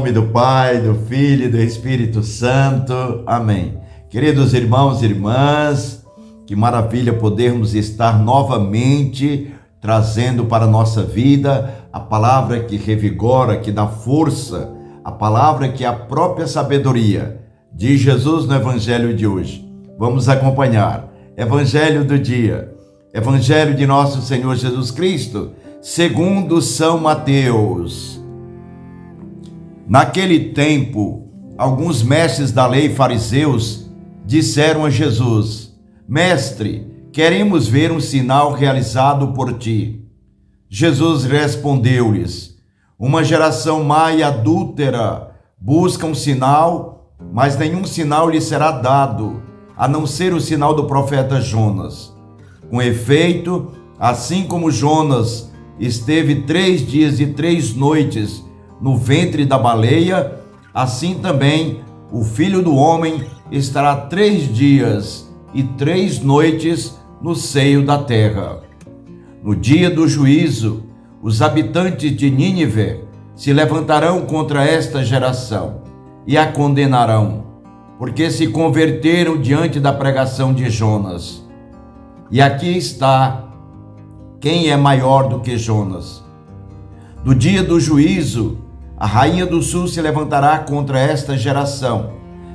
nome do Pai, do Filho e do Espírito Santo. Amém. Queridos irmãos e irmãs, que maravilha podermos estar novamente trazendo para a nossa vida a palavra que revigora, que dá força, a palavra que é a própria sabedoria de Jesus no Evangelho de hoje. Vamos acompanhar. Evangelho do dia. Evangelho de nosso Senhor Jesus Cristo, segundo São Mateus. Naquele tempo, alguns mestres da lei fariseus disseram a Jesus: Mestre, queremos ver um sinal realizado por ti. Jesus respondeu-lhes: Uma geração má e adúltera busca um sinal, mas nenhum sinal lhe será dado, a não ser o sinal do profeta Jonas. Com efeito, assim como Jonas esteve 3 dias e 3 noites no ventre da baleia, assim também o Filho do Homem estará 3 dias e 3 noites no seio da terra. No dia do juízo, os habitantes de Nínive se levantarão contra esta geração e a condenarão, porque se converteram diante da pregação de Jonas. E aqui está quem é maior do que Jonas. No dia do juízo, a rainha do sul se levantará contra esta geração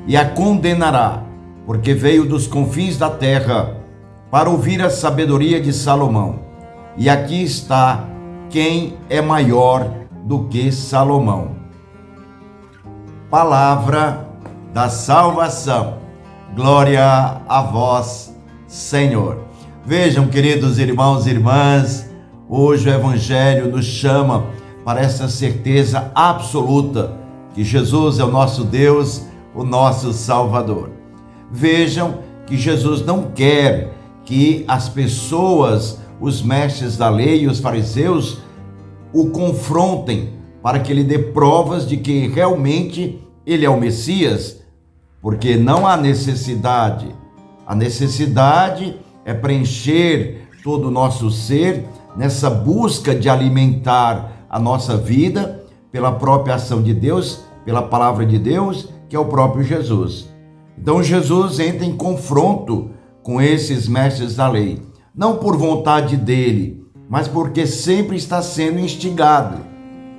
e a condenará, porque veio dos confins da terra para ouvir a sabedoria de Salomão. E aqui está quem é maior do que Salomão. Palavra da salvação. Glória a vós, Senhor. Vejam, queridos irmãos e irmãs, hoje o Evangelho nos chama para essa certeza absoluta que Jesus é o nosso Deus, o nosso Salvador. Vejam que Jesus não quer que as pessoas, os mestres da lei e os fariseus, o confrontem para que ele dê provas de que realmente ele é o Messias, porque não há necessidade. A necessidade é preencher todo o nosso ser nessa busca de alimentar a nossa vida pela própria ação de Deus, pela palavra de Deus, que é o próprio Jesus. Então Jesus entra em confronto com esses mestres da lei, não por vontade dele, mas porque sempre está sendo instigado.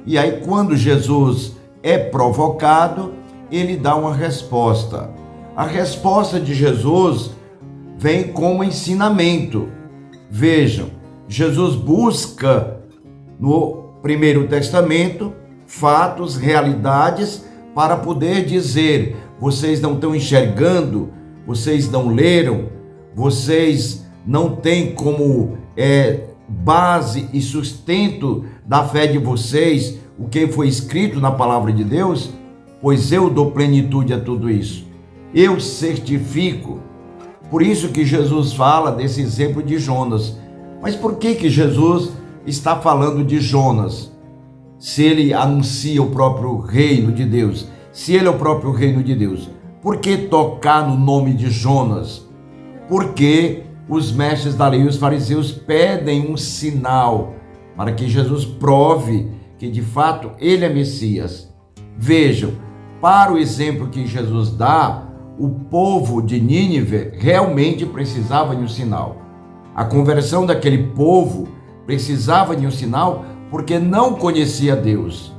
E aí, quando Jesus é provocado, ele dá uma resposta. A resposta de Jesus vem como ensinamento. Vejam, Jesus busca no Primeiro Testamento fatos, realidades, para poder dizer: vocês não estão enxergando, vocês não leram, vocês não têm como base e sustento da fé de vocês o que foi escrito na palavra de Deus, pois eu dou plenitude a tudo isso, eu certifico. Por isso que Jesus fala desse exemplo de Jonas. Mas por que Jesus está falando de Jonas? Se ele anuncia o próprio reino de Deus, se ele é o próprio reino de Deus, por que tocar no nome de Jonas? Porque os mestres da lei e os fariseus pedem um sinal para que Jesus prove que de fato ele é Messias. Vejam, para o exemplo que Jesus dá, o povo de Nínive realmente precisava de um sinal. A conversão daquele povo precisava de um sinal porque não conhecia Deus,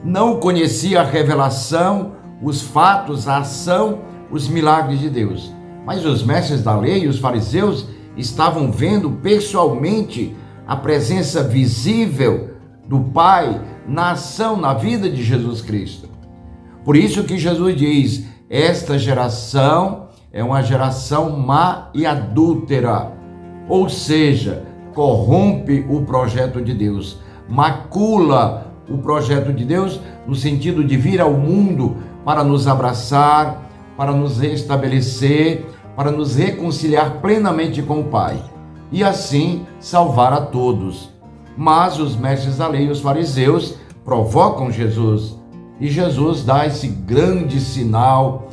não conhecia a revelação, os fatos, a ação, os milagres de Deus. Mas os mestres da lei e os fariseus estavam vendo pessoalmente a presença visível do Pai na ação, na vida de Jesus Cristo. Por isso que Jesus diz: esta geração é uma geração má e adúltera, ou seja, corrompe o projeto de Deus, macula o projeto de Deus no sentido de vir ao mundo para nos abraçar, para nos restabelecer, para nos reconciliar plenamente com o Pai e assim salvar a todos. Mas os mestres da lei e os fariseus provocam Jesus, e Jesus dá esse grande sinal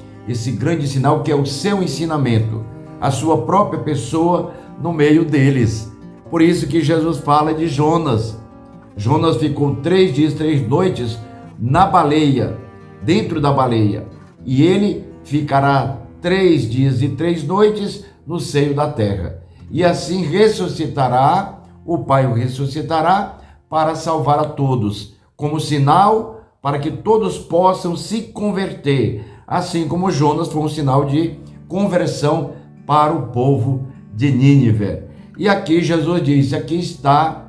que é o seu ensinamento, a sua própria pessoa no meio deles. Por isso que Jesus fala de Jonas. Jonas ficou 3 dias, 3 noites na baleia, dentro da baleia, e ele ficará 3 dias e 3 noites no seio da terra. E assim ressuscitará, o Pai o ressuscitará para salvar a todos, como sinal para que todos possam se converter, assim como Jonas foi um sinal de conversão para o povo de Nínive. E aqui Jesus diz, aqui está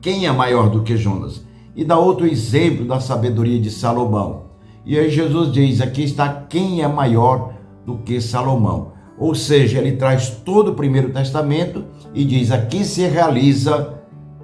quem é maior do que Jonas. E dá outro exemplo da sabedoria de Salomão. E aí Jesus diz, aqui está quem é maior do que Salomão. Ou seja, ele traz todo o Primeiro Testamento e diz, aqui se realiza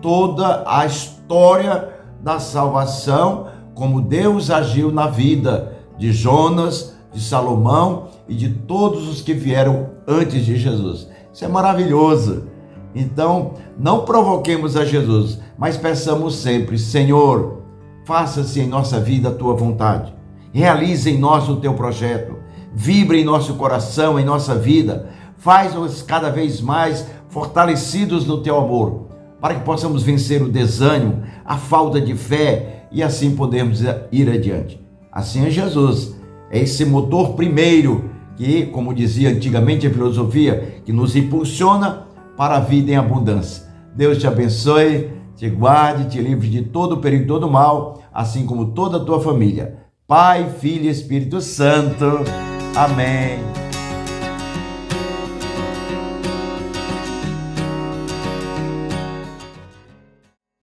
toda a história da salvação, como Deus agiu na vida de Jonas, de Salomão e de todos os que vieram antes de Jesus. Isso é maravilhoso. Então, não provoquemos a Jesus, mas peçamos sempre, Senhor, faça-se em nossa vida a tua vontade. Realize em nós o teu projeto. Vibre em nosso coração, em nossa vida. Faz-nos cada vez mais fortalecidos no teu amor, para que possamos vencer o desânimo, a falta de fé e assim podermos ir adiante. Assim é Jesus. É esse motor primeiro que, como dizia antigamente a filosofia, que nos impulsiona para a vida em abundância. Deus te abençoe, te guarde, te livre de todo o perigo e todo o mal, assim como toda a tua família. Pai, Filho e Espírito Santo. Amém.